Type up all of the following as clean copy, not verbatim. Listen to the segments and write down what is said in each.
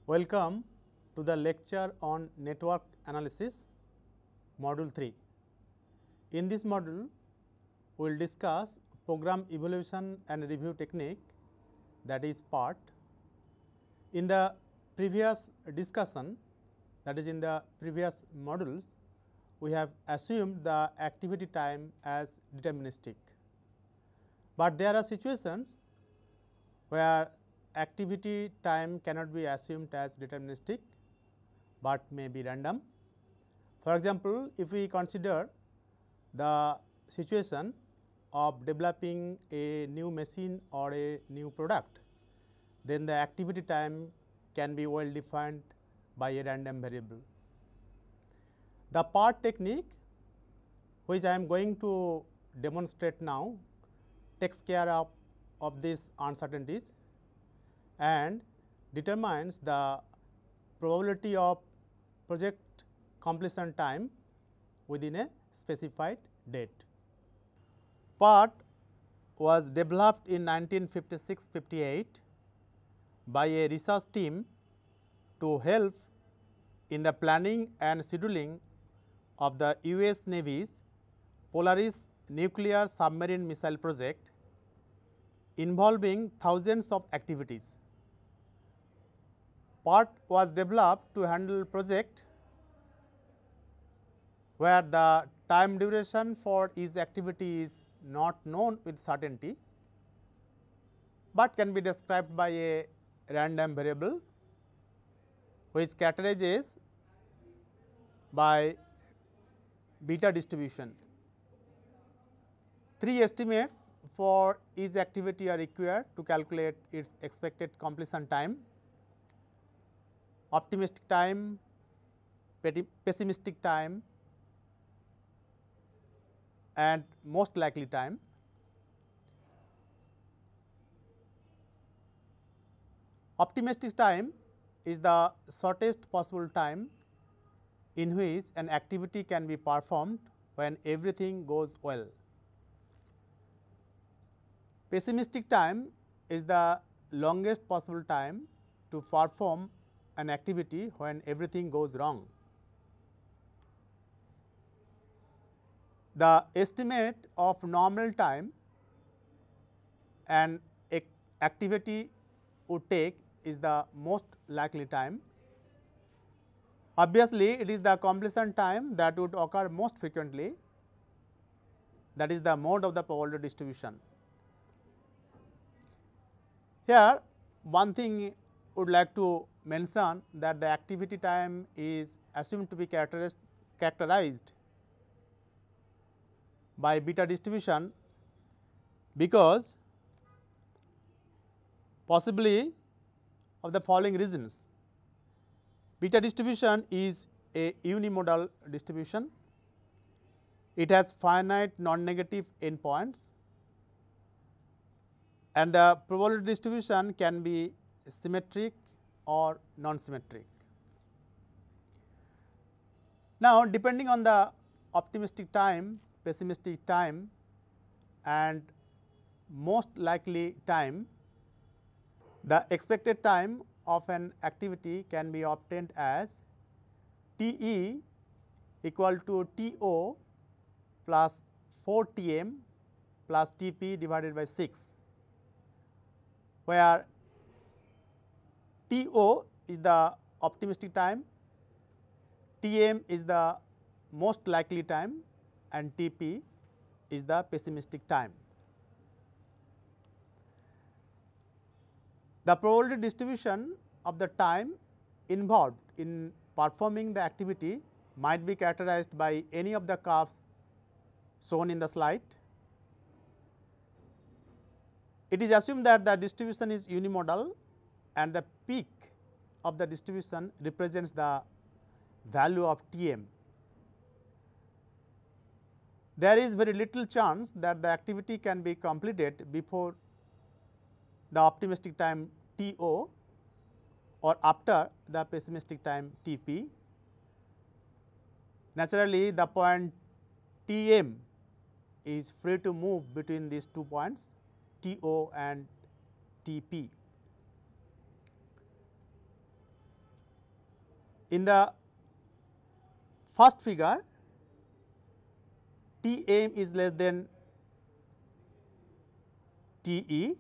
Welcome to the lecture on network analysis, module 3. In this module, we will discuss program evaluation and review technique, that is part. In the previous discussion, that is in the previous modules, we have assumed the activity time as deterministic, but there are situations where activity time cannot be assumed as deterministic, but may be random. For example, if we consider the situation of developing a new machine or a new product, then the activity time can be well defined by a random variable. The part technique, which I am going to demonstrate now, takes care of these uncertainties and determines the probability of project completion time within a specified date. Part was developed in 1956-58 by a research team to help in the planning and scheduling of the US Navy's Polaris nuclear submarine missile project, involving thousands of activities. Part was developed to handle project where the time duration for each activity is not known with certainty, but can be described by a random variable which characterizes by beta distribution. 3 estimates for each activity are required to calculate its expected completion time: optimistic time, pessimistic time, and most likely time. Optimistic time is the shortest possible time in which an activity can be performed when everything goes well. Pessimistic time is the longest possible time to perform an activity when everything goes wrong. The estimate of normal time an activity would take is the most likely time. Obviously, it is the completion time that would occur most frequently, that is the mode of the probability distribution. Here, one thing would like to mention that the activity time is assumed to be characterized by beta distribution, because possibly of the following reasons. Beta distribution is a unimodal distribution. It has finite non-negative endpoints, and the probability distribution can be symmetric or non-symmetric. Now, depending on the optimistic time, pessimistic time, and most likely time, the expected time of an activity can be obtained as T e equal to T o plus 4 T m plus T p divided by 6, where T o is the optimistic time, T m is the most likely time, and T p is the pessimistic time. The probability distribution of the time involved in performing the activity might be characterized by any of the curves shown in the slide. It is assumed that the distribution is unimodal and the peak of the distribution represents the value of T m. There is very little chance that the activity can be completed before the optimistic time T o or after the pessimistic time T p. Naturally, the point T m is free to move between these 2 points T o and T p. In the first figure, Tm is less than Te,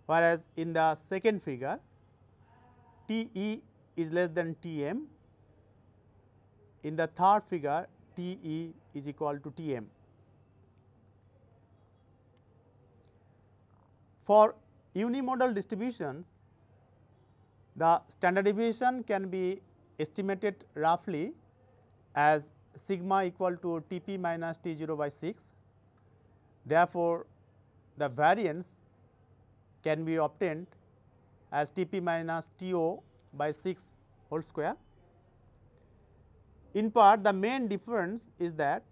whereas in the second figure, Te is less than Tm. In the third figure, Te is equal to Tm. For unimodal distributions, the standard deviation can be estimated roughly as sigma equal to Tp minus T0 by 6. Therefore, the variance can be obtained as Tp minus To by 6 whole square. In part, the main difference is that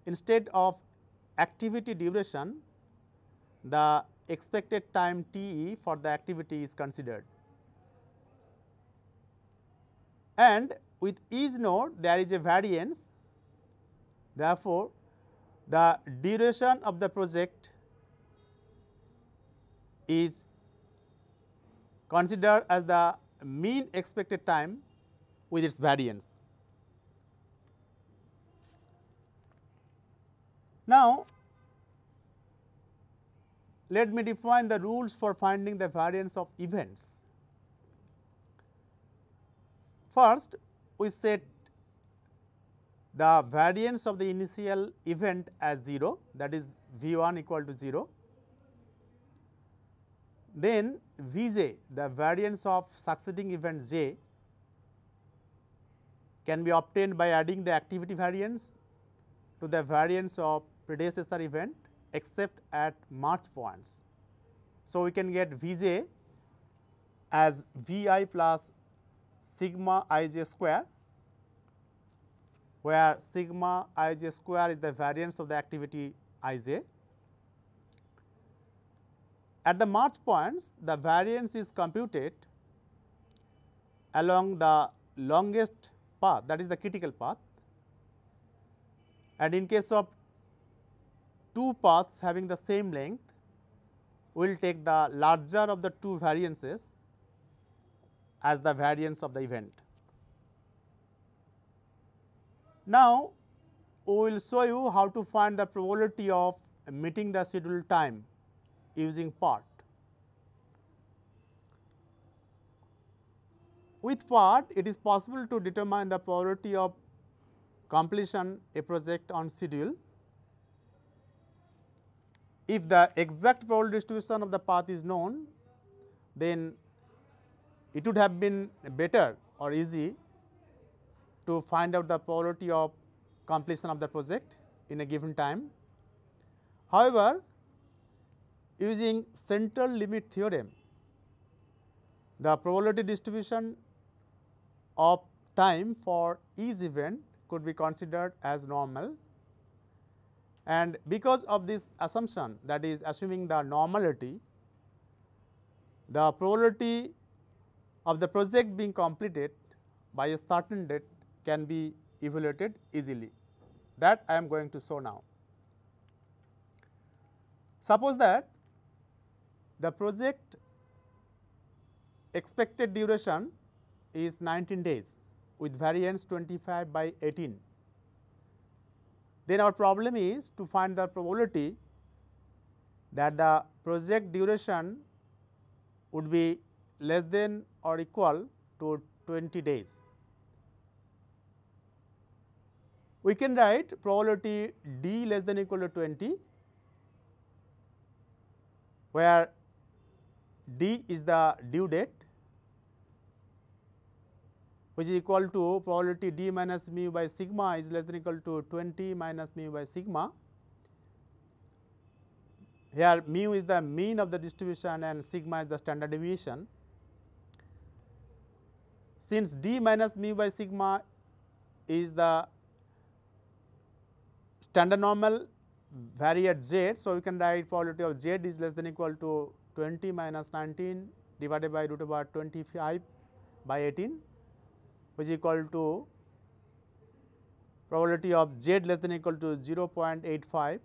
instead of activity duration, the expected time Te for the activity is considered. And with each node there is a variance. Therefore, the duration of the project is considered as the mean expected time with its variance. Now, let me define the rules for finding the variance of events. First, we set the variance of the initial event as 0, that is V1 equal to 0. Then Vj, the variance of succeeding event j, can be obtained by adding the activity variance to the variance of predecessor event except at merge points. So, we can get Vj as Vi plus sigma ij square, where sigma ij square is the variance of the activity ij. At the merge points, the variance is computed along the longest path, that is the critical path, and in case of two paths having the same length, we will take the larger of the two variances as the variance of the event. Now, we will show you how to find the probability of meeting the scheduled time using part. With part, it is possible to determine the probability of completion a project on schedule. If the exact probability distribution of the path is known, then it would have been better or easy to find out the probability of completion of the project in a given time. However, using central limit theorem, the probability distribution of time for each event could be considered as normal, and because of this assumption, that is assuming the normality, the probability of the project being completed by a certain date can be evaluated easily. That I am going to show now. Suppose that the project expected duration is 19 days with variance 25 by 18. Then our problem is to find the probability that the project duration would be less than or equal to 20 days. We can write probability d less than or equal to 20, where d is the due date, which is equal to probability d minus mu by sigma is less than or equal to 20 minus mu by sigma. Here mu is the mean of the distribution and sigma is the standard deviation. Since d minus mu by sigma is the standard normal vary at z, so we can write probability of z is less than or equal to 20 minus 19 divided by root over 25 by 18, which is equal to probability of z less than or equal to 0.85,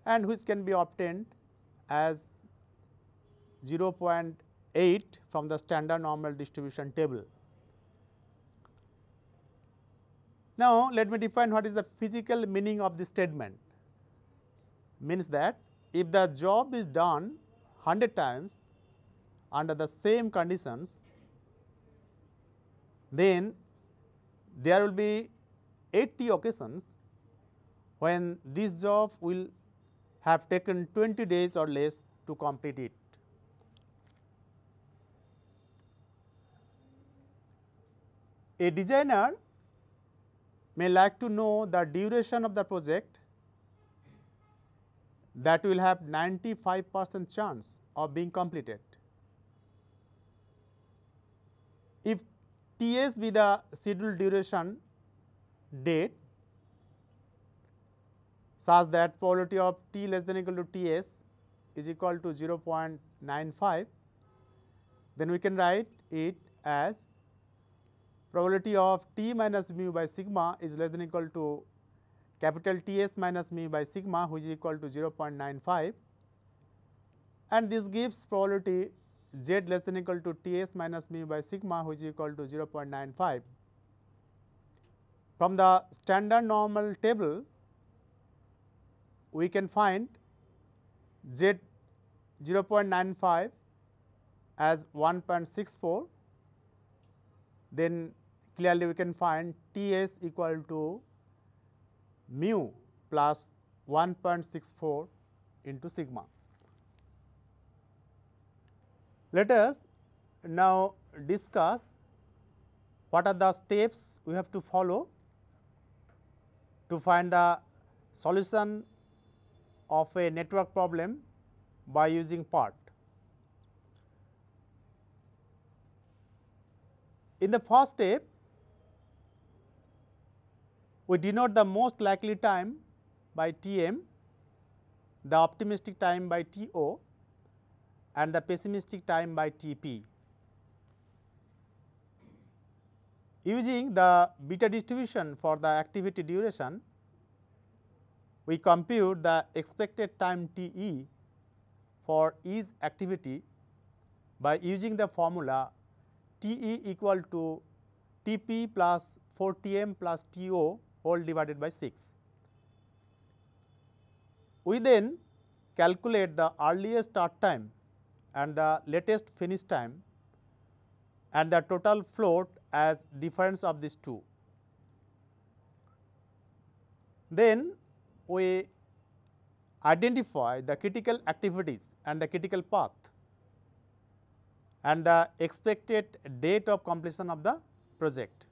and which can be obtained as 0.8 from the standard normal distribution table. Now, let me define what is the physical meaning of this statement. Means that if the job is done 100 times under the same conditions, then there will be 80 occasions when this job will have taken 20 days or less to complete it. A designer may like to know the duration of the project that will have 95% chance of being completed. If Ts be the scheduled duration date such that probability of T less than or equal to Ts is equal to 0.95, then we can write it as probability of T minus mu by sigma is less than or equal to capital Ts minus mu by sigma, which is equal to 0.95, and this gives probability Z less than or equal to Ts minus mu by sigma, which is equal to 0.95. From the standard normal table, we can find Z 0.95 as 1.64, then clearly we can find Ts equal to mu plus 1.64 into sigma. Let us now discuss what are the steps we have to follow to find the solution of a network problem by using part. In the first step, we denote the most likely time by Tm, the optimistic time by To, and the pessimistic time by Tp. Using the beta distribution for the activity duration, we compute the expected time Te for each activity by using the formula Te equal to Tp plus 4Tm plus To whole divided by 6. We then calculate the earliest start time and the latest finish time and the total float as difference of these two. Then we identify the critical activities and the critical path and the expected date of completion of the project.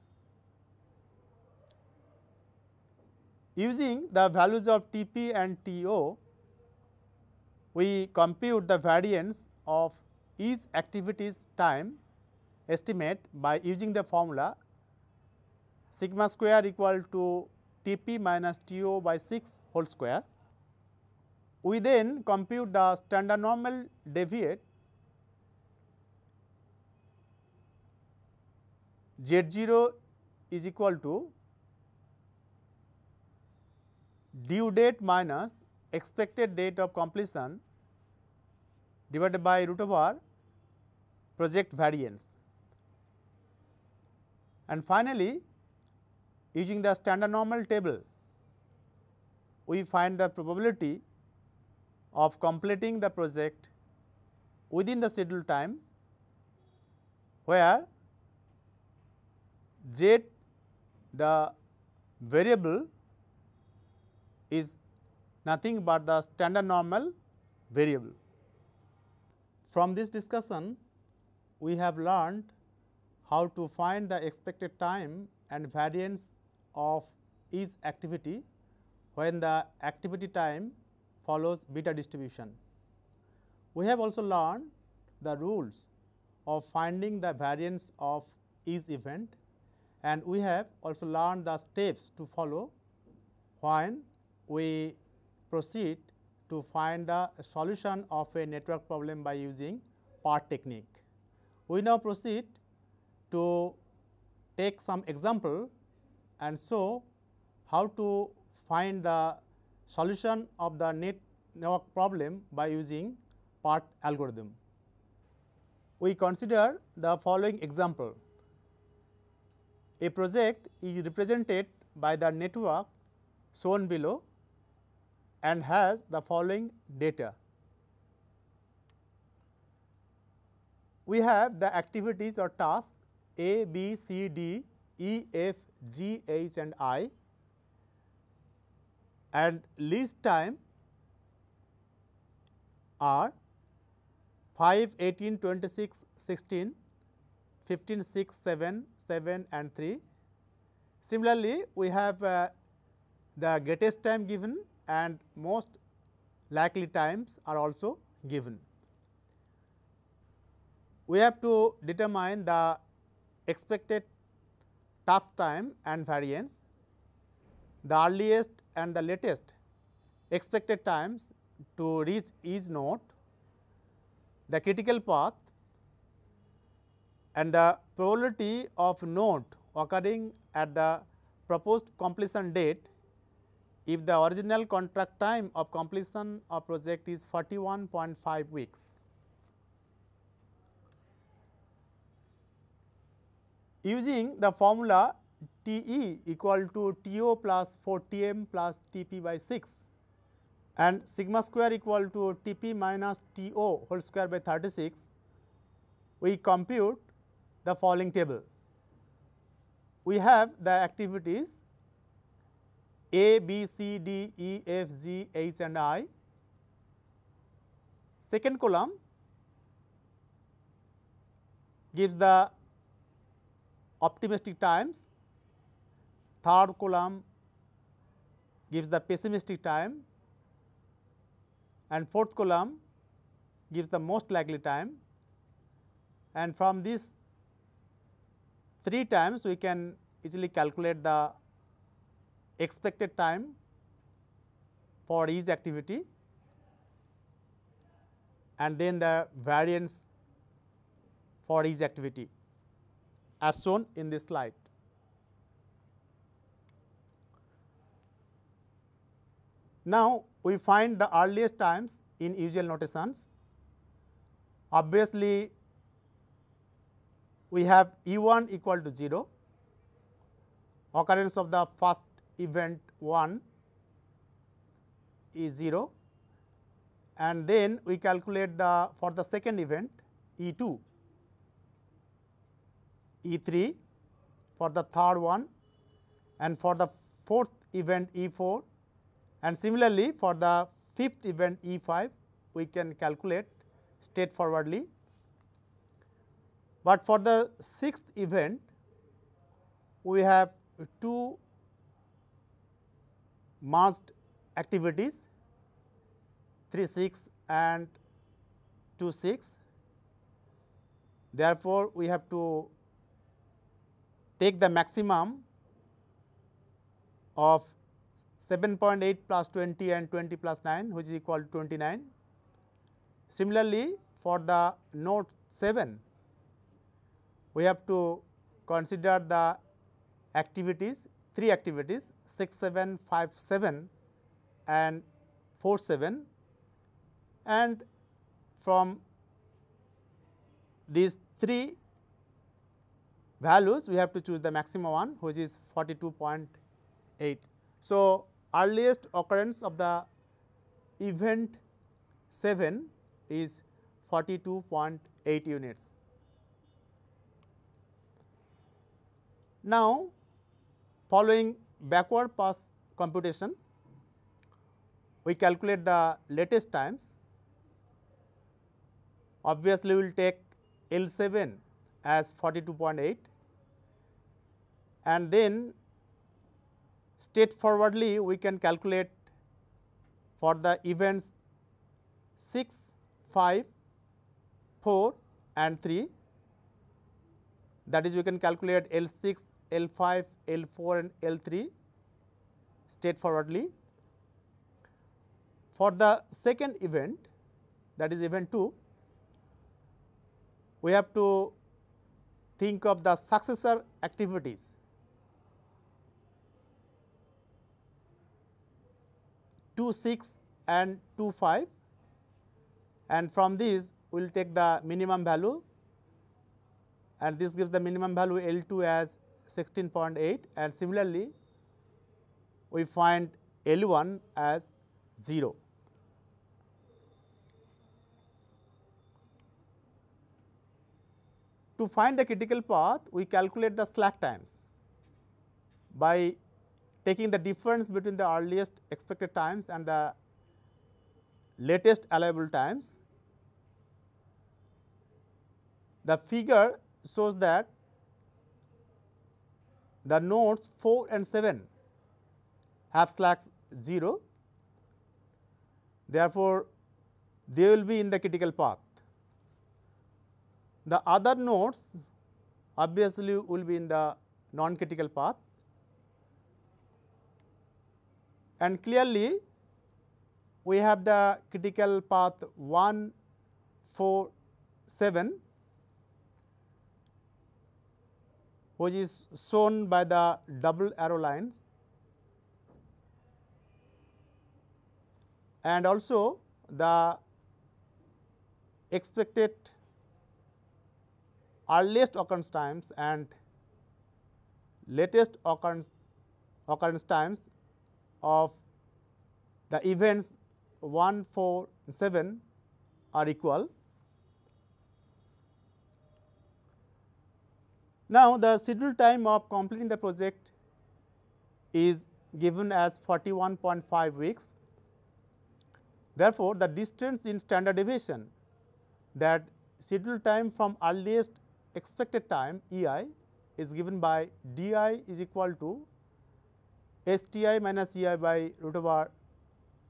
Using the values of Tp and To, we compute the variance of each activity's time estimate by using the formula sigma square equal to Tp minus To by 6 whole square. We then compute the standard normal deviate Z0 is equal to due date minus expected date of completion divided by root over project variance. And finally, using the standard normal table, we find the probability of completing the project within the scheduled time, where Z, the variable, is nothing but the standard normal variable. From this discussion, we have learned how to find the expected time and variance of each activity when the activity time follows beta distribution. We have also learned the rules of finding the variance of each event, and we have also learned the steps to follow when we proceed to find the solution of a network problem by using part technique. We now proceed to take some example and show how to find the solution of the network problem by using part algorithm. We consider the following example. A project is represented by the network shown below and has the following data. We have the activities or tasks A, B, C, D, E, F, G, H and I, and least time are 5, 18, 26, 16, 15, 6, 7, 7 and 3. Similarly, we have the greatest time given and most likely times are also given. We have to determine the expected task time and variance, the earliest and the latest expected times to reach each node, the critical path and the probability of node occurring at the proposed completion date if the original contract time of completion of project is 41.5 weeks. Using the formula TE equal to TO plus 4TM plus TP by 6 and sigma square equal to TP minus TO whole square by 36, we compute the following table. We have the activities A, B, C, D, E, F, G, H and I. Second column gives the optimistic times, third column gives the pessimistic time and fourth column gives the most likely time, and from these three times we can easily calculate the expected time for each activity and then the variance for each activity as shown in this slide. Now, we find the earliest times in usual notations. Obviously, we have E1 equal to 0, occurrence of the first event 1 is 0, and then we calculate the for the second event E2, E3 for the third one, and for the fourth event E4, and similarly for the fifth event E5 we can calculate straightforwardly. But for the sixth event we have two merged activities 3-6 and 2-6. Therefore, we have to take the maximum of 7.8 plus 20 and 20 plus 9, which is equal to 29. Similarly, for the node 7, we have to consider the activities, 3 activities 6, 7, 5, 7 and 4, 7, and from these 3 values we have to choose the maximum one, which is 42.8. So, earliest occurrence of the event 7 is 42.8 units. Now, following backward pass computation, we calculate the latest times. Obviously, we will take L7 as 42.8 and then straightforwardly we can calculate for the events 6, 5, 4 and 3, that is we can calculate L6, L5, L4 and L3 straightforwardly. For the second event, that is event 2, we have to think of the successor activities. 2-6 and 2-5, and from these we will take the minimum value, and this gives the minimum value L2 as 16.8, and similarly we find L1 as 0. To find the critical path, we calculate the slack times by taking the difference between the earliest expected times and the latest allowable times. The figure shows that the nodes 4 and 7 have slacks 0, therefore, they will be in the critical path. The other nodes obviously will be in the non-critical path, and clearly we have the critical path 1, 4, 7, which is shown by the double arrow lines, and also the expected earliest occurrence times and latest occurrence times of the events 1, 4, 7 are equal. Now, the schedule time of completing the project is given as 41.5 weeks. Therefore, the distance in standard deviation, that schedule time from earliest expected time EI is given by DI is equal to STI minus EI by root over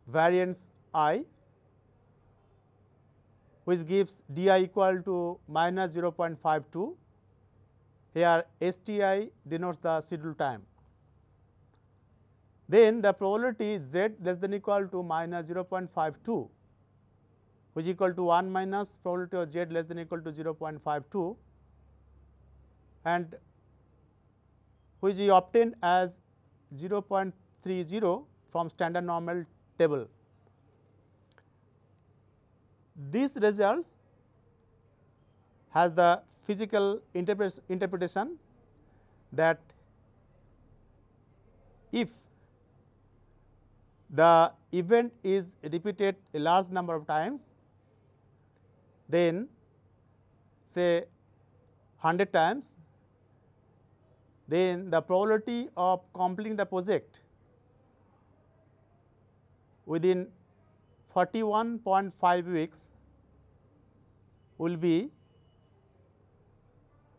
variance I, which gives DI equal to minus 0.52. Here STI denotes the schedule time. Then the probability Z less than equal to minus 0.52, which is equal to 1 minus probability of Z less than equal to 0.52, and which we obtained as 0.30 from standard normal table. These results has the physical interpretation that if the event is repeated a large number of times, then say 100 times, then the probability of completing the project within 41.5 weeks will be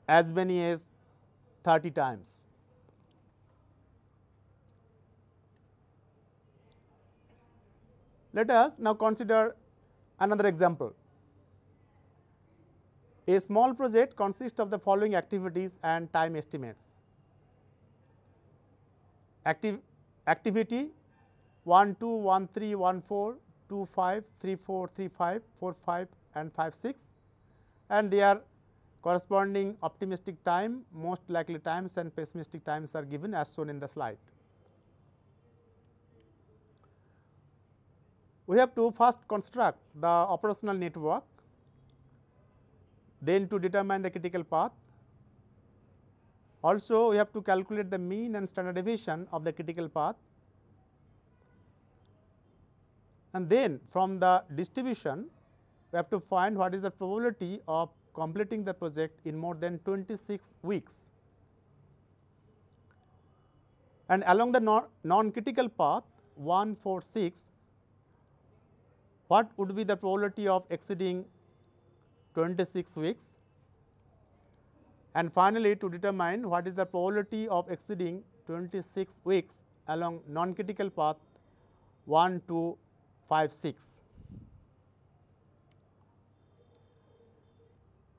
as many as 30 times. Let us now consider another example. A small project consists of the following activities and time estimates. Activity 1, 2, 1, 3, 1, 4, 2, 5, 3, 4, 3, 5, 4, 5 and 5, 6, and their corresponding optimistic time, most likely times and pessimistic times are given as shown in the slide. We have to first construct the operational network, then to determine the critical path. Also, we have to calculate the mean and standard deviation of the critical path, and then from the distribution we have to find what is the probability of completing the project in more than 26 weeks. And along the non-critical path 1, 4, 6, what would be the probability of exceeding 26 weeks? And finally, to determine what is the probability of exceeding 26 weeks along non-critical path 1, 2, 5, 6.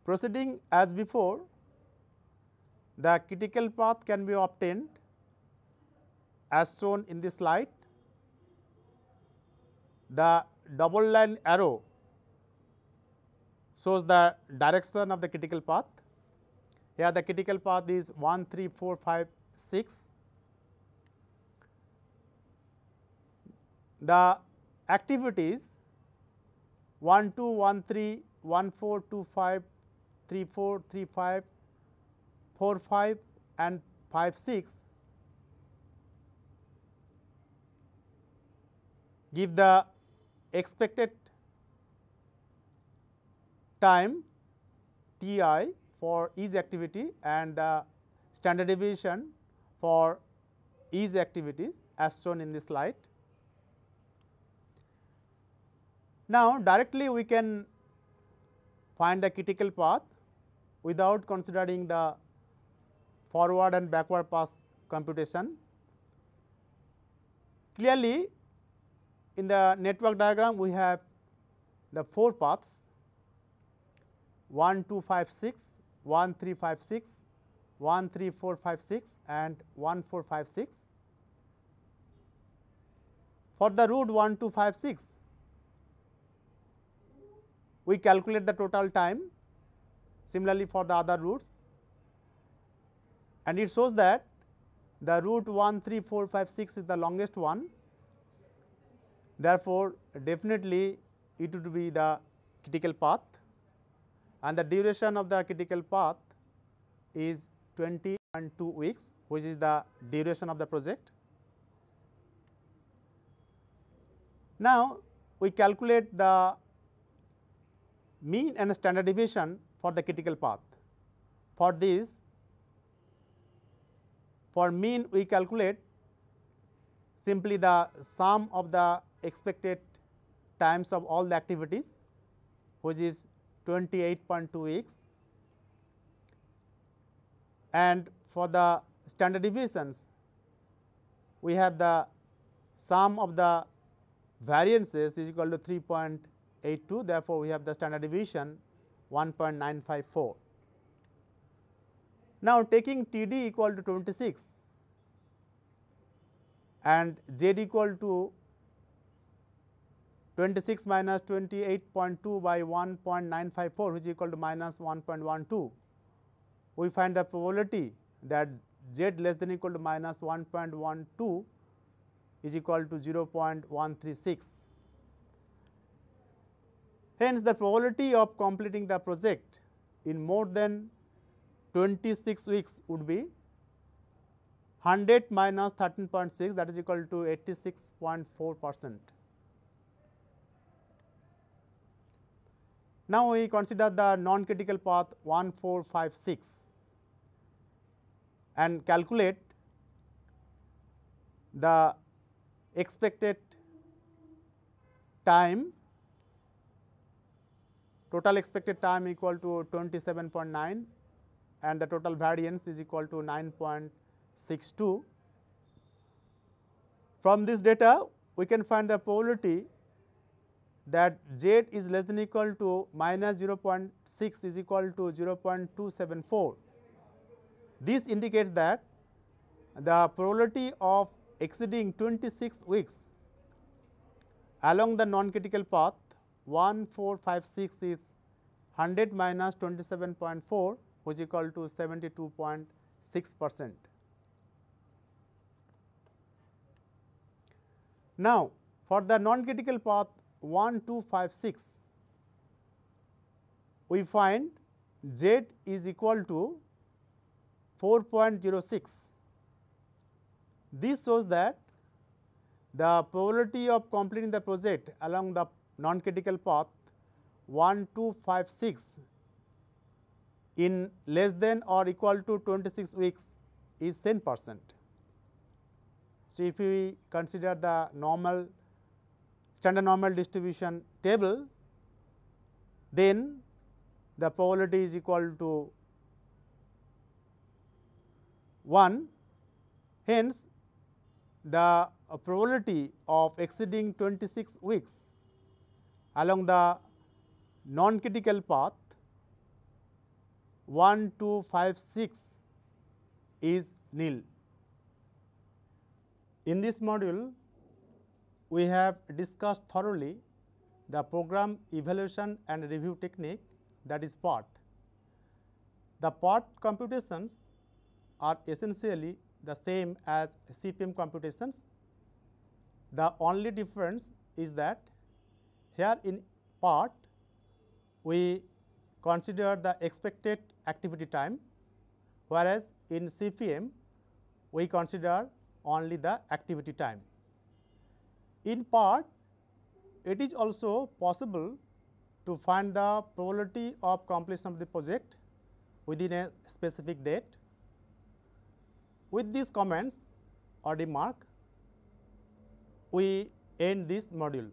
Proceeding as before, the critical path can be obtained as shown in this slide. The double line arrow shows the direction of the critical path. Here the critical path is 1, 3, 4, 5, 6. The activities 1, 2, 1, 3, 1, 4, 2, 5, 3, 4, 3, 5, 4, 5 and 5, 6 give the expected time Ti for each activity and the standard deviation for each activities as shown in this slide. Now, directly we can find the critical path without considering the forward and backward pass computation. Clearly, in the network diagram we have the 4 paths 1, 2, 5, 6, 1, 3, 5, 6, 1, 3, 4, 5, 6 and 1, 4, 5, 6. For the route 1, 2, 5, 6, we calculate the total time. Similarly, for the other routes, and it shows that the route 1, 3, 4, 5, 6 is the longest one. Therefore, definitely it would be the critical path, and the duration of the critical path is 20.2 weeks, which is the duration of the project. Now, we calculate the mean and standard deviation for the critical path. For this, for mean we calculate simply the sum of the expected times of all the activities, which is 28.2 weeks, and for the standard deviations we have the sum of the variances is equal to 3.82. Therefore, we have the standard deviation 1.954. Now, taking Td equal to 26 and Z equal to 26 minus 28.2 by 1.954, which is equal to minus 1.12, we find the probability that Z less than equal to minus 1.12 is equal to 0.136. Hence, the probability of completing the project in more than 26 weeks would be 100 minus 13.6, that is equal to 86.4%. Now, we consider the non-critical path 1, 4, 5, 6 and calculate the expected time, total expected time equal to 27.9 and the total variance is equal to 9.62. From this data, we can find the probability that Z is less than equal to minus 0.6 is equal to 0.274. This indicates that the probability of exceeding 26 weeks along the non-critical path 1, 4, 5, 6 is 100 minus 27.4, which is equal to 72.6%. Now, for the non-critical path 1, 2, 5, 6, we find Z is equal to 4.06. This shows that the probability of completing the project along the non-critical path 1, 2, 5, 6 in less than or equal to 26 weeks is 10%. So, if we consider the normal standard normal distribution table, then the probability is equal to 1. Hence, the probability of exceeding 26 weeks along the non-critical path 1, 2, 5, 6 is nil. In this module, we have discussed thoroughly the program evaluation and review technique, that is PERT. The PERT computations are essentially the same as CPM computations. The only difference is that here in PERT we consider the expected activity time, whereas in CPM we consider only the activity time. In PERT, it is also possible to find the probability of completion of the project within a specific date. With these comments or remark, we end this module.